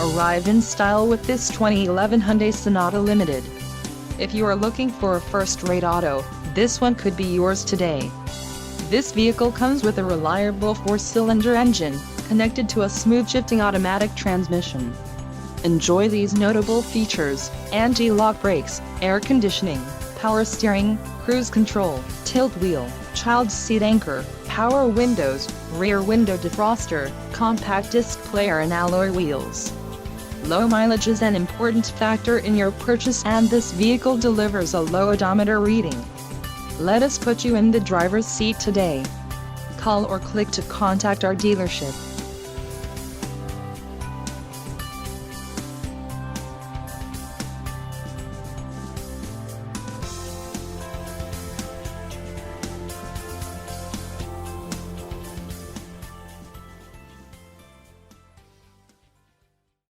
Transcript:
Arrive in style with this 2011 Hyundai Sonata Limited. If you are looking for a first-rate auto, this one could be yours today. This vehicle comes with a reliable 4-cylinder engine, connected to a smooth shifting automatic transmission. Enjoy these notable features: anti-lock brakes, air conditioning, power steering, cruise control, tilt wheel, child seat anchor, power windows, rear window defroster, compact disc player and alloy wheels. Low mileage is an important factor in your purchase, and this vehicle delivers a low odometer reading. Let us put you in the driver's seat today. Call or click to contact our dealership.